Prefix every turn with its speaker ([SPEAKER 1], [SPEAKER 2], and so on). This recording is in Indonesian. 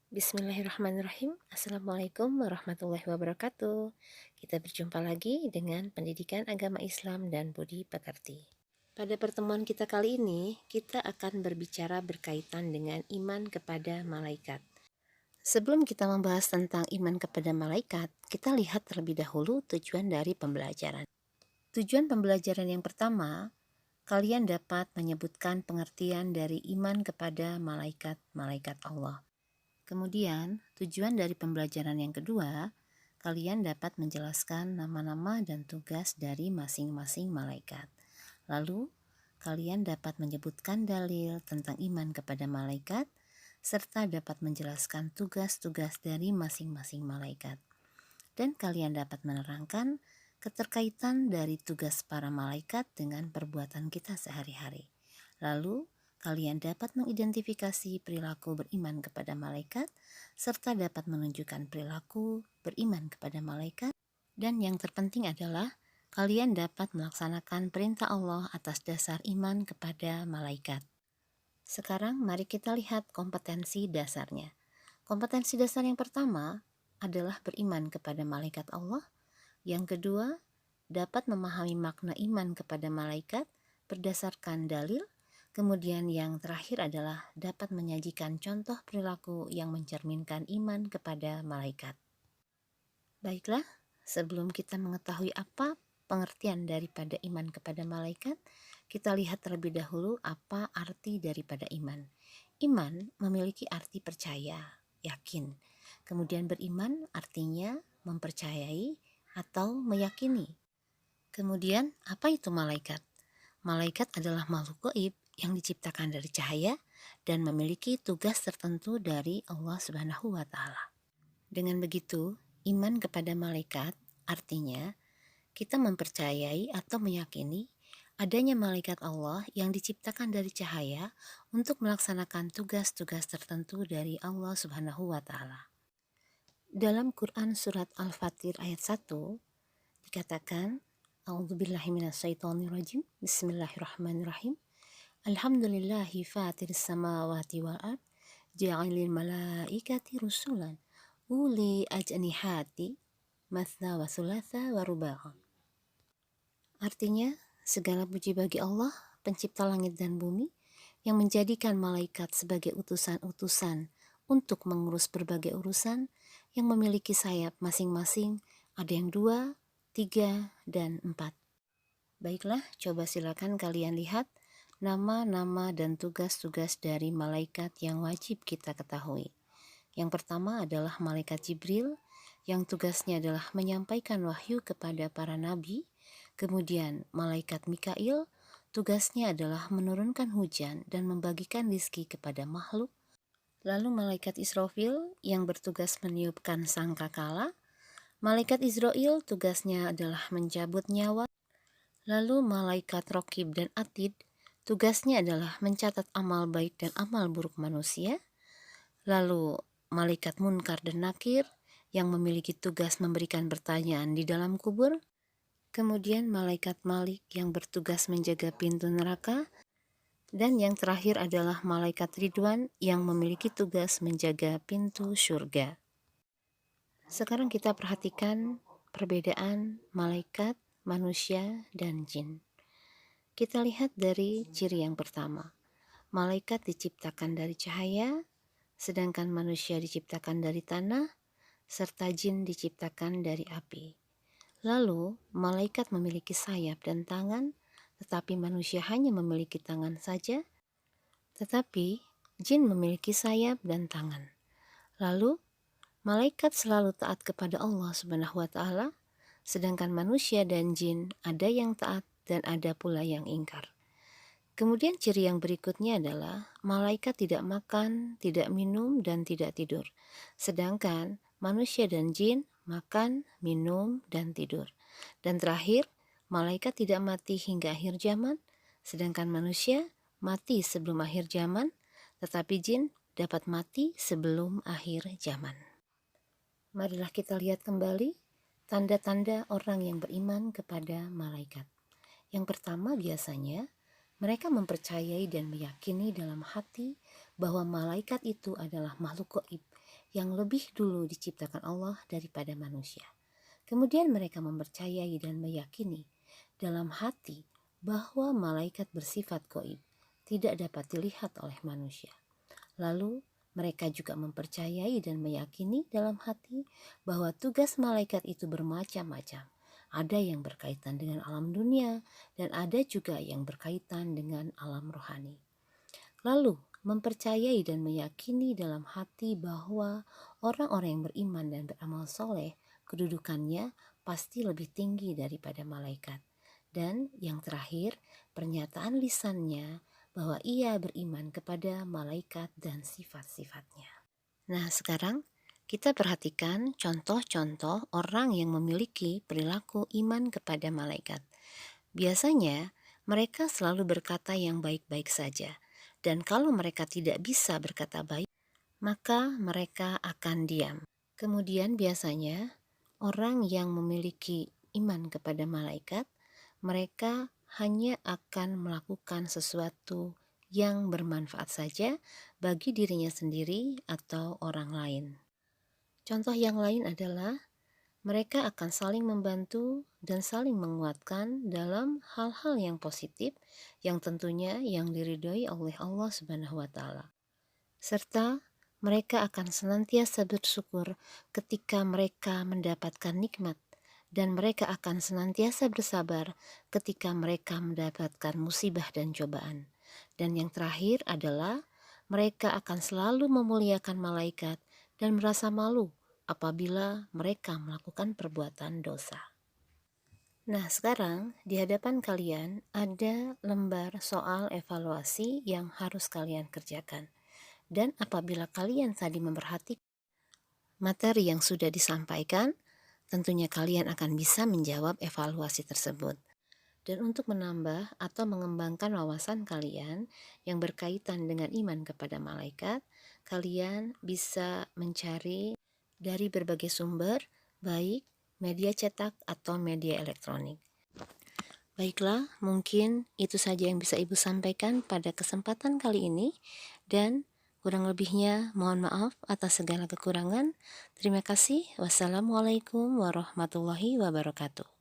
[SPEAKER 1] Bismillahirrahmanirrahim. Assalamualaikum warahmatullahi wabarakatuh. Kita berjumpa lagi dengan pendidikan agama Islam dan budi pekerti. Pada pertemuan kita kali ini, kita akan berbicara berkaitan dengan iman kepada malaikat. Sebelum kita membahas tentang iman kepada malaikat, kita lihat terlebih dahulu tujuan dari pembelajaran. Tujuan pembelajaran yang pertama, kalian dapat menyebutkan pengertian dari iman kepada malaikat-malaikat Allah. Kemudian, tujuan dari pembelajaran yang kedua, kalian dapat menjelaskan nama-nama dan tugas dari masing-masing malaikat. Lalu, kalian dapat menyebutkan dalil tentang iman kepada malaikat, serta dapat menjelaskan tugas-tugas dari masing-masing malaikat. Dan kalian dapat menerangkan keterkaitan dari tugas para malaikat dengan perbuatan kita sehari-hari. Lalu, kalian dapat mengidentifikasi perilaku beriman kepada malaikat, serta dapat menunjukkan perilaku beriman kepada malaikat. Dan yang terpenting adalah, kalian dapat melaksanakan perintah Allah atas dasar iman kepada malaikat. Sekarang mari kita lihat kompetensi dasarnya. Kompetensi dasar yang pertama adalah beriman kepada malaikat Allah. Yang kedua, dapat memahami makna iman kepada malaikat berdasarkan dalil. Kemudian yang terakhir adalah dapat menyajikan contoh perilaku yang mencerminkan iman kepada malaikat. Baiklah, sebelum kita mengetahui apa pengertian daripada iman kepada malaikat, kita lihat terlebih dahulu apa arti daripada iman. Iman memiliki arti percaya, yakin. Kemudian beriman artinya mempercayai atau meyakini. Kemudian apa itu malaikat? Malaikat adalah makhluk gaib yang diciptakan dari cahaya dan memiliki tugas tertentu dari Allah Subhanahu wa Ta'ala. Dengan begitu, iman kepada malaikat artinya kita mempercayai atau meyakini adanya malaikat Allah yang diciptakan dari cahaya untuk melaksanakan tugas-tugas tertentu dari Allah Subhanahu wa Ta'ala. Dalam Quran surat Al-Fatir ayat 1 dikatakan, A'udzubillahi minasyaitonirrajim. Bismillahirrahmanirrahim. Alhamdulillahi fatiris samawati wal ard, ja'ilil malaikati rusulan uli ajnihati mathna wa thulatha wa ruba'a. Artinya, segala puji bagi Allah, pencipta langit dan bumi, yang menjadikan malaikat sebagai utusan-utusan untuk mengurus berbagai urusan, yang memiliki sayap masing-masing, ada yang 2, 3, dan 4. Baiklah, coba silakan kalian lihat nama-nama dan tugas-tugas dari malaikat yang wajib kita ketahui. Yang pertama adalah malaikat Jibril, yang tugasnya adalah menyampaikan wahyu kepada para nabi. Kemudian malaikat Mikail, tugasnya adalah menurunkan hujan dan membagikan rizki kepada makhluk. Lalu malaikat Israfil yang bertugas meniupkan sangkakala. Malaikat Israil tugasnya adalah mencabut nyawa. Lalu malaikat Rokib dan Atid tugasnya adalah mencatat amal baik dan amal buruk manusia. Lalu malaikat Munkar dan Nakir yang memiliki tugas memberikan pertanyaan di dalam kubur. Kemudian malaikat Malik yang bertugas menjaga pintu neraka. Dan yang terakhir adalah malaikat Ridwan yang memiliki tugas menjaga pintu surga. Sekarang kita perhatikan perbedaan malaikat, manusia, dan jin. Kita lihat dari ciri yang pertama. Malaikat diciptakan dari cahaya, sedangkan manusia diciptakan dari tanah, serta jin diciptakan dari api. Lalu, malaikat memiliki sayap dan tangan, tetapi manusia hanya memiliki tangan saja, tetapi jin memiliki sayap dan tangan. Lalu, malaikat selalu taat kepada Allah Subhanahu wa Ta'ala, sedangkan manusia dan jin ada yang taat dan ada pula yang ingkar. Kemudian ciri yang berikutnya adalah malaikat tidak makan, tidak minum, dan tidak tidur. Sedangkan manusia dan jin makan, minum, dan tidur. Dan terakhir, malaikat tidak mati hingga akhir zaman, sedangkan manusia mati sebelum akhir zaman, tetapi jin dapat mati sebelum akhir zaman. Marilah kita lihat kembali tanda-tanda orang yang beriman kepada malaikat. Yang pertama biasanya, mereka mempercayai dan meyakini dalam hati bahwa malaikat itu adalah makhluk gaib yang lebih dulu diciptakan Allah daripada manusia. Kemudian mereka mempercayai dan meyakini dalam hati bahwa malaikat bersifat gaib, tidak dapat dilihat oleh manusia. Lalu mereka juga mempercayai dan meyakini dalam hati bahwa tugas malaikat itu bermacam-macam. Ada yang berkaitan dengan alam dunia dan ada juga yang berkaitan dengan alam rohani. Lalu mempercayai dan meyakini dalam hati bahwa orang-orang yang beriman dan beramal soleh, kedudukannya pasti lebih tinggi daripada malaikat. Dan yang terakhir, pernyataan lisannya bahwa ia beriman kepada malaikat dan sifat-sifatnya. Nah, sekarang kita perhatikan contoh-contoh orang yang memiliki perilaku iman kepada malaikat. Biasanya, mereka selalu berkata yang baik-baik saja. Dan kalau mereka tidak bisa berkata baik, maka mereka akan diam. Kemudian biasanya, orang yang memiliki iman kepada malaikat, mereka hanya akan melakukan sesuatu yang bermanfaat saja bagi dirinya sendiri atau orang lain. Contoh yang lain adalah mereka akan saling membantu dan saling menguatkan dalam hal-hal yang positif yang tentunya yang diridhoi oleh Allah Subhanahu wa taala. Serta mereka akan senantiasa bersyukur ketika mereka mendapatkan nikmat, dan mereka akan senantiasa bersabar ketika mereka mendapatkan musibah dan cobaan. Dan yang terakhir adalah mereka akan selalu memuliakan malaikat dan merasa malu apabila mereka melakukan perbuatan dosa. Nah, sekarang di hadapan kalian ada lembar soal evaluasi yang harus kalian kerjakan. Dan apabila kalian tadi memperhatikan materi yang sudah disampaikan, tentunya kalian akan bisa menjawab evaluasi tersebut. Dan untuk menambah atau mengembangkan wawasan kalian yang berkaitan dengan iman kepada malaikat, kalian bisa mencari dari berbagai sumber, baik media cetak atau media elektronik. Baiklah, mungkin itu saja yang bisa Ibu sampaikan pada kesempatan kali ini, dan kurang lebihnya mohon maaf atas segala kekurangan. Terima kasih. Wassalamualaikum warahmatullahi wabarakatuh.